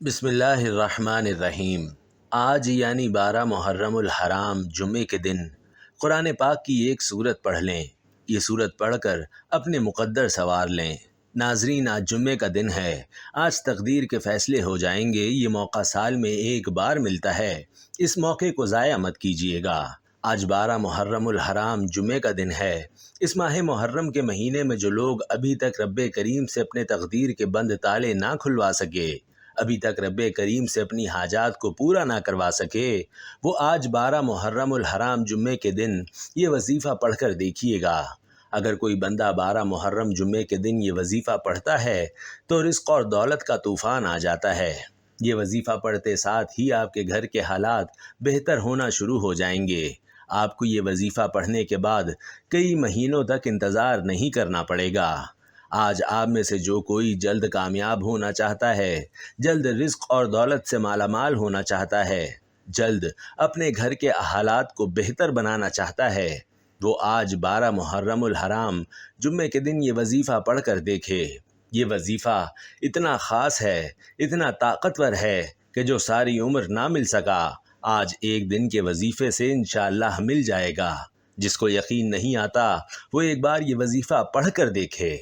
بسم اللہ الرحمن الرحیم۔ آج یعنی 12 محرم الحرام جمعے کے دن قرآن پاک کی ایک سورت پڑھ لیں۔ یہ سورت پڑھ کر اپنے مقدر سنوار لیں۔ ناظرین، آج جمعے کا دن ہے۔ آج تقدیر کے فیصلے ہو جائیں گے۔ یہ موقع سال میں ایک بار ملتا ہے، اس موقع کو ضائع مت کیجیے گا۔ آج 12 محرم الحرام جمعے کا دن ہے۔ اس ماہ محرم کے مہینے میں جو لوگ ابھی تک رب کریم سے اپنے تقدیر کے بند تالے نہ کھلوا سکے، ابھی تک رب کریم سے اپنی حاجات کو پورا نہ کروا سکے، وہ آج 12 محرم الحرام جمعے کے دن یہ وظیفہ پڑھ کر دیکھیے گا۔ اگر کوئی بندہ 12 محرم جمعے کے دن یہ وظیفہ پڑھتا ہے تو رزق اور دولت کا طوفان آ جاتا ہے۔ یہ وظیفہ پڑھتے ساتھ ہی آپ کے گھر کے حالات بہتر ہونا شروع ہو جائیں گے۔ آپ کو یہ وظیفہ پڑھنے کے بعد کئی مہینوں تک انتظار نہیں کرنا پڑے گا۔ آج آپ میں سے جو کوئی جلد کامیاب ہونا چاہتا ہے، جلد رزق اور دولت سے مالا مال ہونا چاہتا ہے، جلد اپنے گھر کے حالات کو بہتر بنانا چاہتا ہے، وہ آج 12 محرم الحرام جمعے کے دن یہ وظیفہ پڑھ کر دیکھے۔ یہ وظیفہ اتنا خاص ہے، اتنا طاقتور ہے کہ جو ساری عمر نہ مل سکا، آج ایک دن کے وظیفے سے انشاءاللہ مل جائے گا۔ جس کو یقین نہیں آتا وہ ایک بار یہ وظیفہ پڑھ کر دیکھے۔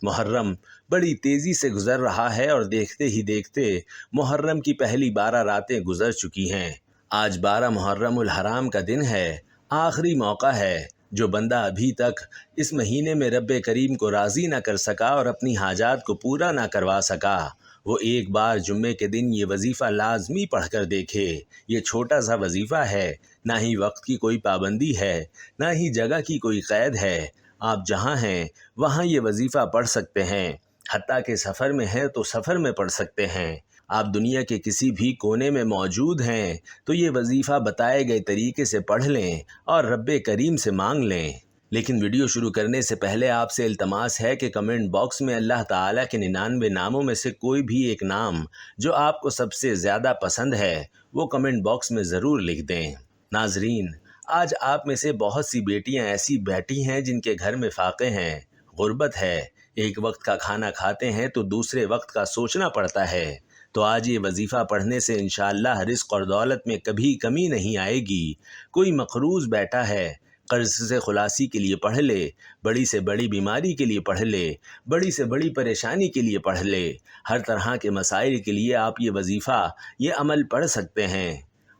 محرم بڑی تیزی سے گزر رہا ہے اور دیکھتے ہی دیکھتے محرم کی پہلی 12 راتیں گزر چکی ہیں۔ آج 12 محرم الحرام کا دن ہے، آخری موقع ہے۔ جو بندہ ابھی تک اس مہینے میں رب کریم کو راضی نہ کر سکا اور اپنی حاجات کو پورا نہ کروا سکا، وہ ایک بار جمعے کے دن یہ وظیفہ لازمی پڑھ کر دیکھے۔ یہ چھوٹا سا وظیفہ ہے، نہ ہی وقت کی کوئی پابندی ہے، نہ ہی جگہ کی کوئی قید ہے۔ آپ جہاں ہیں وہاں یہ وظیفہ پڑھ سکتے ہیں، حتیٰ کہ سفر میں ہیں تو سفر میں پڑھ سکتے ہیں۔ آپ دنیا کے کسی بھی کونے میں موجود ہیں تو یہ وظیفہ بتائے گئے طریقے سے پڑھ لیں اور رب کریم سے مانگ لیں۔ لیکن ویڈیو شروع کرنے سے پہلے آپ سے التماس ہے کہ کمنٹ باکس میں اللہ تعالیٰ کے 99 ناموں میں سے کوئی بھی ایک نام جو آپ کو سب سے زیادہ پسند ہے وہ کمنٹ باکس میں ضرور لکھ دیں۔ ناظرین، آج آپ میں سے بہت سی بیٹیاں ایسی بیٹھی ہیں جن کے گھر میں فاقے ہیں، غربت ہے، ایک وقت کا کھانا کھاتے ہیں تو دوسرے وقت کا سوچنا پڑتا ہے۔ تو آج یہ وظیفہ پڑھنے سے انشاءاللہ رزق اور دولت میں کبھی کمی نہیں آئے گی۔ کوئی مقروض بیٹھا ہے، قرض سے خلاصی کے لیے پڑھ لے، بڑی سے بڑی بیماری کے لیے پڑھ لے، بڑی سے بڑی پریشانی کے لیے پڑھ لے، ہر طرح کے مسائل کے لیے آپ یہ وظیفہ، یہ عمل پڑھ سکتے ہیں۔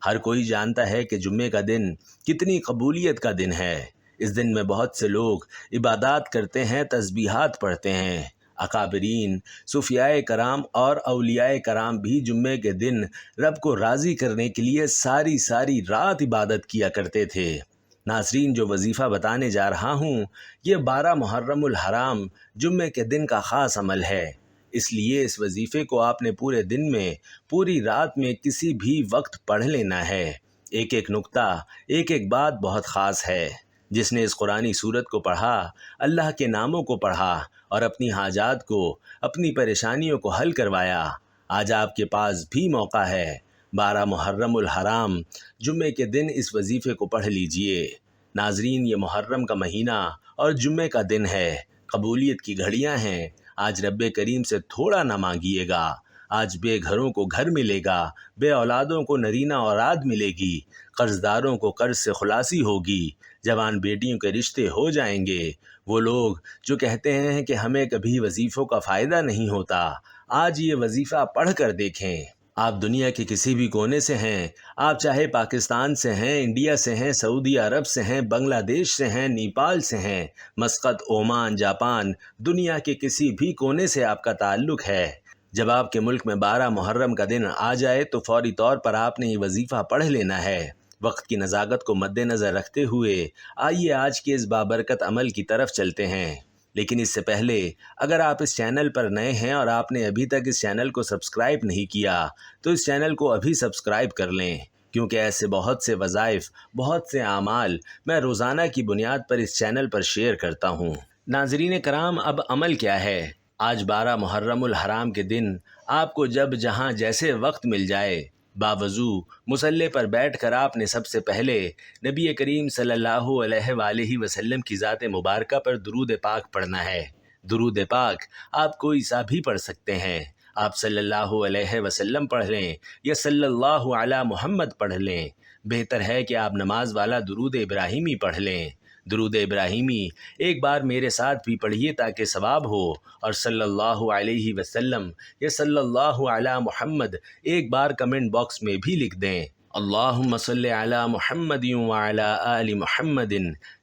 ہر کوئی جانتا ہے کہ جمعے کا دن کتنی قبولیت کا دن ہے۔ اس دن میں بہت سے لوگ عبادات کرتے ہیں، تسبیحات پڑھتے ہیں۔ اکابرین، صوفیاء کرام اور اولیاء کرام بھی جمعے کے دن رب کو راضی کرنے کے لیے ساری رات عبادت کیا کرتے تھے۔ ناظرین، جو وظیفہ بتانے جا رہا ہوں یہ 12 محرم الحرام جمعے کے دن کا خاص عمل ہے۔ اس لیے اس وظیفے کو آپ نے پورے دن میں، پوری رات میں کسی بھی وقت پڑھ لینا ہے۔ ایک ایک نقطہ، ایک ایک بات بہت خاص ہے۔ جس نے اس قرآنی سورت کو پڑھا، اللہ کے ناموں کو پڑھا اور اپنی حاجات کو، اپنی پریشانیوں کو حل کروایا، آج آپ کے پاس بھی موقع ہے۔ 12 محرم الحرام جمعے کے دن اس وظیفے کو پڑھ لیجئے۔ ناظرین، یہ محرم کا مہینہ اور جمعے کا دن ہے، قبولیت کی گھڑیاں ہیں۔ آج رب کریم سے تھوڑا نہ مانگیے گا۔ آج بے گھروں کو گھر ملے گا، بے اولادوں کو نرینہ اولاد ملے گی، قرض داروں کو قرض سے خلاصی ہوگی، جوان بیٹیوں کے رشتے ہو جائیں گے۔ وہ لوگ جو کہتے ہیں کہ ہمیں کبھی وظیفوں کا فائدہ نہیں ہوتا، آج یہ وظیفہ پڑھ کر دیکھیں۔ آپ دنیا کے کسی بھی کونے سے ہیں، آپ چاہے پاکستان سے ہیں، انڈیا سے ہیں، سعودی عرب سے ہیں، بنگلہ دیش سے ہیں، نیپال سے ہیں، مسقط، عمان، جاپان، دنیا کے کسی بھی کونے سے آپ کا تعلق ہے، جب آپ کے ملک میں 12 محرم کا دن آ جائے تو فوری طور پر آپ نے یہ وظیفہ پڑھ لینا ہے۔ وقت کی نزاکت کو مد نظر رکھتے ہوئے آئیے آج کے اس بابرکت عمل کی طرف چلتے ہیں۔ لیکن اس سے پہلے اگر آپ اس چینل پر نئے ہیں اور آپ نے ابھی تک اس چینل کو سبسکرائب نہیں کیا تو اس چینل کو ابھی سبسکرائب کر لیں، کیونکہ ایسے بہت سے وظائف، بہت سے اعمال میں روزانہ کی بنیاد پر اس چینل پر شیئر کرتا ہوں۔ ناظرین کرام، اب عمل کیا ہے؟ آج 12 محرم الحرام کے دن آپ کو جب جہاں جیسے وقت مل جائے، باوضو مصلی پر بیٹھ کر آپ نے سب سے پہلے نبی کریم صلی اللہ علیہ وآلہ وسلم کی ذات مبارکہ پر درود پاک پڑھنا ہے۔ درود پاک آپ کوئی سا بھی پڑھ سکتے ہیں۔ آپ صلی اللہ علیہ وسلم پڑھ لیں یا صلی اللہ علی محمد پڑھ لیں، بہتر ہے کہ آپ نماز والا درود ابراہیمی پڑھ لیں۔ درود ابراہیمی ایک بار میرے ساتھ بھی پڑھیے تاکہ ثواب ہو، اور صلی اللہ علیہ وسلم یا صلی اللہ علی محمد ایک بار کمنٹ باکس میں بھی لکھ دیں۔ اللہم صلی علی محمد وعلی آل محمد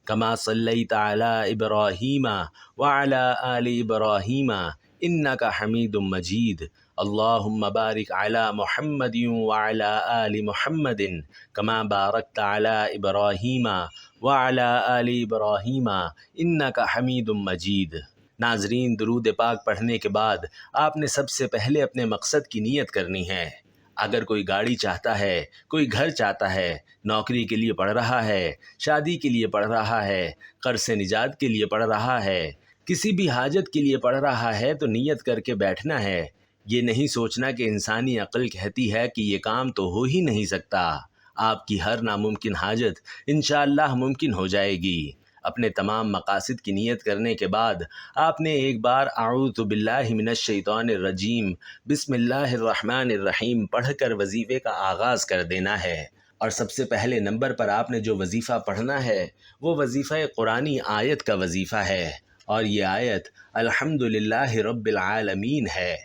کما صلیت علی ابراہیم وعلی آل ابراہیم انک حمید مجید۔ اللہم بارک علی محمد وعلی آل محمد کما بارکت علی ابراہیم وعلی آل ابراہیم انک حمید مجید۔ ناظرین، درود پاک پڑھنے کے بعد آپ نے سب سے پہلے اپنے مقصد کی نیت کرنی ہے۔ اگر کوئی گاڑی چاہتا ہے، کوئی گھر چاہتا ہے، نوکری کے لیے پڑھ رہا ہے، شادی کے لیے پڑھ رہا ہے، قرض سے نجات کے لیے پڑھ رہا ہے، کسی بھی حاجت کے لیے پڑھ رہا ہے تو نیت کر کے بیٹھنا ہے۔ یہ نہیں سوچنا کہ انسانی عقل کہتی ہے کہ یہ کام تو ہو ہی نہیں سکتا۔ آپ کی ہر ناممکن حاجت انشاءاللہ ممکن ہو جائے گی۔ اپنے تمام مقاصد کی نیت کرنے کے بعد آپ نے ایک بار اعوذ باللہ من الشیطان الرجیم بسم اللہ الرحمن الرحیم پڑھ کر وظیفے کا آغاز کر دینا ہے۔ اور سب سے پہلے نمبر پر آپ نے جو وظیفہ پڑھنا ہے وہ وظیفہ قرآنی آیت کا وظیفہ ہے، اور یہ آیت الحمدللہ رب العالمین ہے۔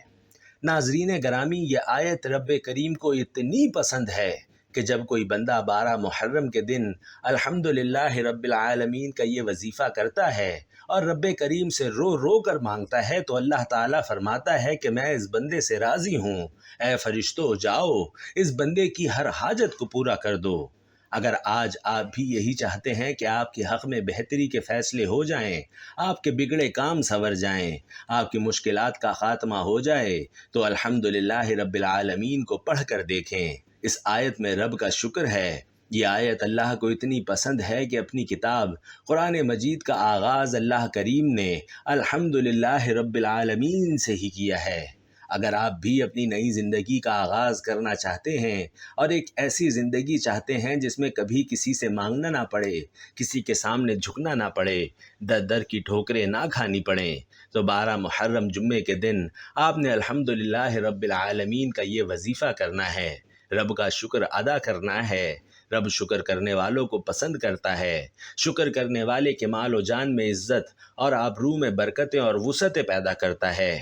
ناظرین گرامی، یہ آیت رب کریم کو اتنی پسند ہے کہ جب کوئی بندہ 12 محرم کے دن الحمدللہ رب العالمین کا یہ وظیفہ کرتا ہے اور رب کریم سے رو رو کر مانگتا ہے تو اللہ تعالیٰ فرماتا ہے کہ میں اس بندے سے راضی ہوں، اے فرشتو جاؤ اس بندے کی ہر حاجت کو پورا کر دو۔ اگر آج آپ بھی یہی چاہتے ہیں کہ آپ کے حق میں بہتری کے فیصلے ہو جائیں، آپ کے بگڑے کام سنور جائیں، آپ کی مشکلات کا خاتمہ ہو جائے، تو الحمدللہ رب العالمین کو پڑھ کر دیکھیں۔ اس آیت میں رب کا شکر ہے۔ یہ آیت اللہ کو اتنی پسند ہے کہ اپنی کتاب قرآن مجید کا آغاز اللہ کریم نے الحمدللہ رب العالمین سے ہی کیا ہے۔ اگر آپ بھی اپنی نئی زندگی کا آغاز کرنا چاہتے ہیں اور ایک ایسی زندگی چاہتے ہیں جس میں کبھی کسی سے مانگنا نہ پڑے، کسی کے سامنے جھکنا نہ پڑے، در در کی ٹھوکریں نہ کھانی پڑیں، تو 12 محرم جمعے کے دن آپ نے الحمدللہ رب العالمین کا یہ وظیفہ کرنا ہے، رب کا شکر ادا کرنا ہے۔ رب شکر کرنے والوں کو پسند کرتا ہے۔ شکر کرنے والے کے مال و جان میں عزت اور آبرو میں برکتیں اور وسعتیں پیدا کرتا ہے۔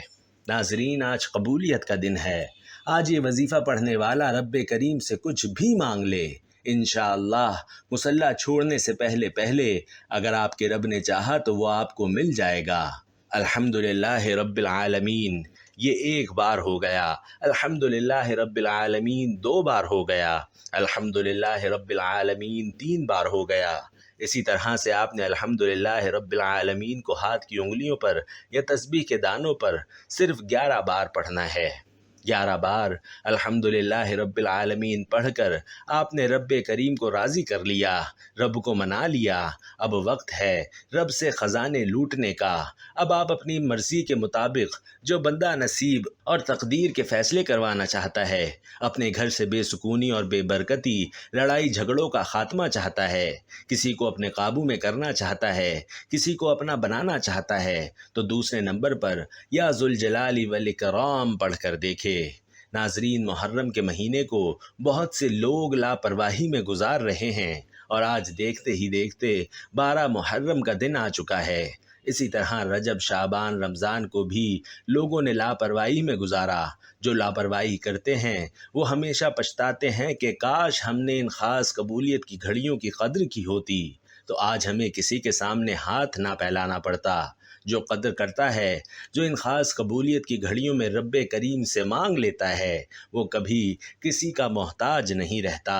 ناظرین، آج قبولیت کا دن ہے۔ آج یہ وظیفہ پڑھنے والا رب کریم سے کچھ بھی مانگ لے، انشاءاللہ مصلی چھوڑنے سے پہلے اگر آپ کے رب نے چاہا تو وہ آپ کو مل جائے گا۔ الحمدللہ رب العالمین یہ ایک بار ہو گیا، الحمدللہ رب العالمین 2 بار ہو گیا، الحمدللہ رب العالمین 3 بار ہو گیا۔ اسی طرح سے آپ نے الحمدللہ رب العالمین کو ہاتھ کی انگلیوں پر یا تسبیح کے دانوں پر صرف 11 بار پڑھنا ہے۔ 11 بار الحمدللہ رب العالمین پڑھ کر آپ نے رب کریم کو راضی کر لیا، رب کو منا لیا۔ اب وقت ہے رب سے خزانے لوٹنے کا۔ اب آپ اپنی مرضی کے مطابق جو بندہ نصیب اور تقدیر کے فیصلے کروانا چاہتا ہے، اپنے گھر سے بے سکونی اور بے برکتی، لڑائی جھگڑوں کا خاتمہ چاہتا ہے، کسی کو اپنے قابو میں کرنا چاہتا ہے، کسی کو اپنا بنانا چاہتا ہے، تو دوسرے نمبر پر یا ذوالجلال والاکرام پڑھ کر دیکھے۔ ناظرین، محرم کے مہینے کو بہت سے لوگ لاپرواہی میں گزار رہے ہیں، اور آج دیکھتے ہی دیکھتے 12 محرم کا دن آ چکا ہے۔ اسی طرح رجب، شعبان، رمضان کو بھی لوگوں نے لاپرواہی میں گزارا۔ جو لاپرواہی کرتے ہیں وہ ہمیشہ پچھتاتے ہیں کہ کاش ہم نے ان خاص قبولیت کی گھڑیوں کی قدر کی ہوتی، تو آج ہمیں کسی کے سامنے ہاتھ نہ پھیلانا پڑتا۔ جو قدر کرتا ہے، جو ان خاص قبولیت کی گھڑیوں میں رب کریم سے مانگ لیتا ہے، وہ کبھی کسی کا محتاج نہیں رہتا۔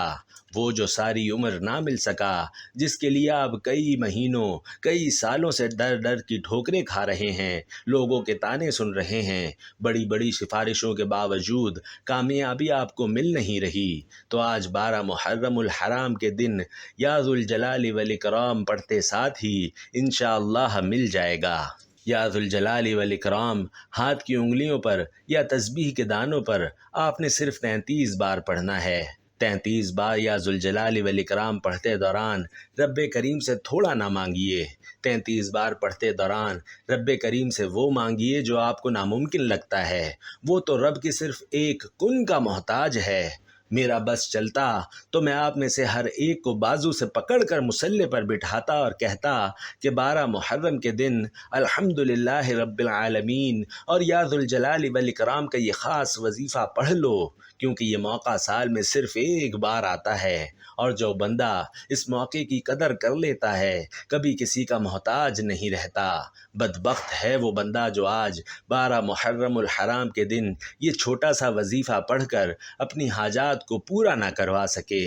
وہ جو ساری عمر نہ مل سکا، جس کے لیے آپ کئی مہینوں، کئی سالوں سے در در کی ٹھوکریں کھا رہے ہیں، لوگوں کے طعنے سن رہے ہیں، بڑی بڑی سفارشوں کے باوجود کامیابی آپ کو مل نہیں رہی، تو آج 12 محرم الحرام کے دن یا ذوالجلال والاکرام پڑھتے ساتھ ہی انشاءاللہ مل جائے گا۔ یا ذوالجلال والاکرام ہاتھ کی انگلیوں پر یا تسبیح کے دانوں پر آپ نے صرف 33 بار پڑھنا ہے۔ 33 بار یا ذوالجلال والاکرام پڑھتے دوران رب کریم سے تھوڑا نہ مانگیے، 33 بار پڑھتے دوران رب کریم سے وہ مانگیے جو آپ کو ناممکن لگتا ہے، وہ تو رب کی صرف ایک کن کا محتاج ہے۔ میرا بس چلتا تو میں آپ میں سے ہر ایک کو بازو سے پکڑ کر مصلی پر بٹھاتا اور کہتا کہ 12 محرم کے دن الحمدللہ رب العالمین اور یا ذوالجلال والاکرام کا یہ خاص وظیفہ پڑھ لو، کیونکہ یہ موقع سال میں صرف ایک بار آتا ہے، اور جو بندہ اس موقع کی قدر کر لیتا ہے کبھی کسی کا محتاج نہیں رہتا۔ بدبخت ہے وہ بندہ جو آج 12 محرم الحرام کے دن یہ چھوٹا سا وظیفہ پڑھ کر اپنی حاجات کو پورا نہ کروا سکے۔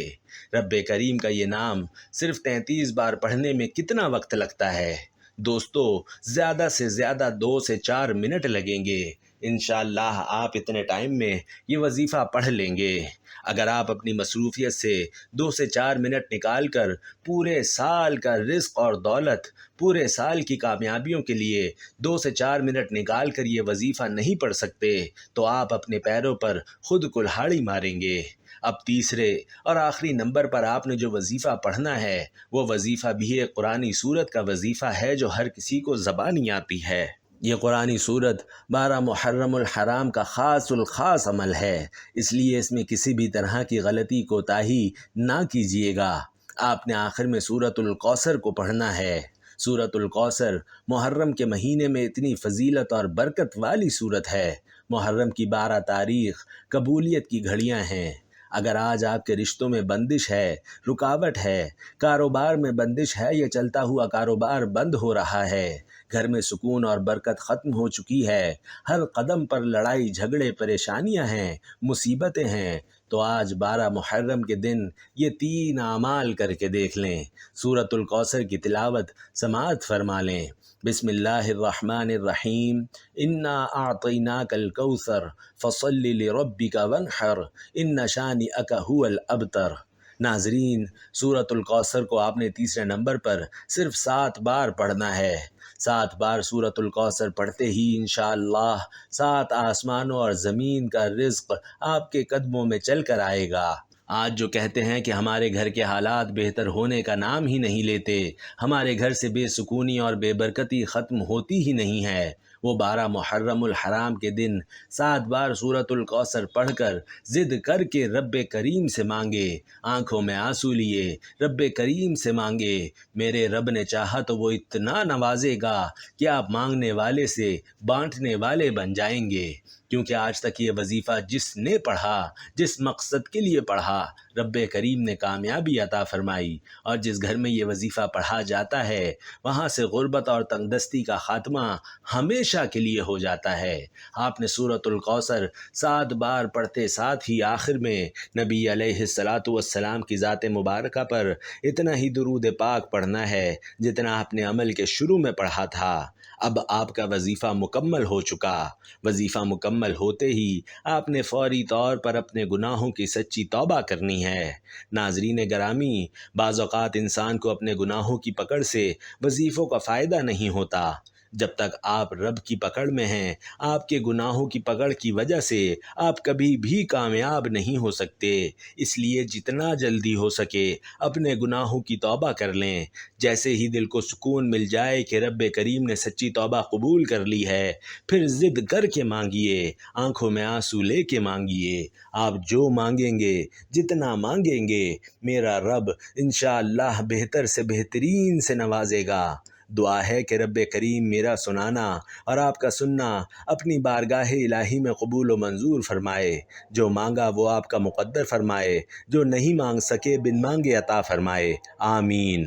رب کریم کا یہ نام صرف 33 بار پڑھنے میں کتنا وقت لگتا ہے؟ دوستو، زیادہ سے زیادہ 2 سے 4 منٹ لگیں گے۔ انشاءاللہ آپ اتنے ٹائم میں یہ وظیفہ پڑھ لیں گے۔ اگر آپ اپنی مصروفیت سے 2 سے 4 منٹ نکال کر پورے سال کا رزق اور دولت، پورے سال کی کامیابیوں کے لیے 2 سے 4 منٹ نکال کر یہ وظیفہ نہیں پڑھ سکتے تو آپ اپنے پیروں پر خود کلہاڑی ماریں گے۔ اب تیسرے اور آخری نمبر پر آپ نے جو وظیفہ پڑھنا ہے وہ وظیفہ بھی ایک قرآنی سورت کا وظیفہ ہے جو ہر کسی کو زبانی آتی ہے۔ یہ قرآنی سورت 12 محرم الحرام کا خاص الخاص عمل ہے، اس لیے اس میں کسی بھی طرح کی غلطی کوتاہی نہ کیجیے گا۔ آپ نے آخر میں سورۃ الکوثر کو پڑھنا ہے۔ سورۃ الکوثر محرم کے مہینے میں اتنی فضیلت اور برکت والی سورت ہے۔ محرم کی 12 تاریخ قبولیت کی گھڑیاں ہیں۔ اگر آج آپ کے رشتوں میں بندش ہے، رکاوٹ ہے، کاروبار میں بندش ہے، یا چلتا ہوا کاروبار بند ہو رہا ہے، گھر میں سکون اور برکت ختم ہو چکی ہے، ہر قدم پر لڑائی جھگڑے پریشانیاں ہیں، مصیبتیں ہیں، تو آج 12 محرم کے دن یہ 3 اعمال کر کے دیکھ لیں۔ سورۃ الکوثر کی تلاوت سماعت فرما لیں۔ بسم اللہ الرحمن الرحیم، انا اعطیناک الکوثر فصل لربک وانحر ان شانئک ھو الابتر۔ ناظرین، سورۃ الکوثر کو آپ نے تیسرے نمبر پر صرف 7 بار پڑھنا ہے۔ 7 بار سورۃ الکوثر پڑھتے ہی انشاءاللہ 7 آسمانوں اور زمین کا رزق آپ کے قدموں میں چل کر آئے گا۔ آج جو کہتے ہیں کہ ہمارے گھر کے حالات بہتر ہونے کا نام ہی نہیں لیتے، ہمارے گھر سے بے سکونی اور بے برکتی ختم ہوتی ہی نہیں ہے، وہ 12 محرم الحرام کے دن 7 بار سورۃ الکوثر پڑھ کر ضد کر کے رب کریم سے مانگے، آنکھوں میں آنسو لیے رب کریم سے مانگے۔ میرے رب نے چاہا تو وہ اتنا نوازے گا کہ آپ مانگنے والے سے بانٹنے والے بن جائیں گے، کیونکہ آج تک یہ وظیفہ جس نے پڑھا، جس مقصد کے لیے پڑھا، رب کریم نے کامیابی عطا فرمائی، اور جس گھر میں یہ وظیفہ پڑھا جاتا ہے وہاں سے غربت اور تنگدستی کا خاتمہ ہمیشہ کے لیے ہو جاتا ہے۔ آپ نے سورۃ الکوثر 7 بار پڑھتے ساتھ ہی آخر میں نبی علیہ الصلاۃ والسلام کی ذات مبارکہ پر اتنا ہی درود پاک پڑھنا ہے جتنا آپ نے عمل کے شروع میں پڑھا تھا۔ اب آپ کا وظیفہ مکمل ہو چکا۔ وظیفہ مکمل ہوتے ہی آپ نے فوری طور پر اپنے گناہوں کی سچی توبہ کرنی ہے۔ ناظرین گرامی، بعض اوقات انسان کو اپنے گناہوں کی پکڑ سے وظیفوں کا فائدہ نہیں ہوتا۔ جب تک آپ رب کی پکڑ میں ہیں، آپ کے گناہوں کی پکڑ کی وجہ سے آپ کبھی بھی کامیاب نہیں ہو سکتے۔ اس لیے جتنا جلدی ہو سکے اپنے گناہوں کی توبہ کر لیں۔ جیسے ہی دل کو سکون مل جائے کہ رب کریم نے سچی توبہ قبول کر لی ہے، پھر ضد کر کے مانگیے، آنکھوں میں آنسو لے کے مانگیے۔ آپ جو مانگیں گے، جتنا مانگیں گے، میرا رب انشاءاللہ بہتر سے بہترین سے نوازے گا۔ دعا ہے کہ رب کریم میرا سنانا اور آپ کا سننا اپنی بارگاہ الہی میں قبول و منظور فرمائے۔ جو مانگا وہ آپ کا مقدر فرمائے، جو نہیں مانگ سکے بن مانگے عطا فرمائے۔ آمین۔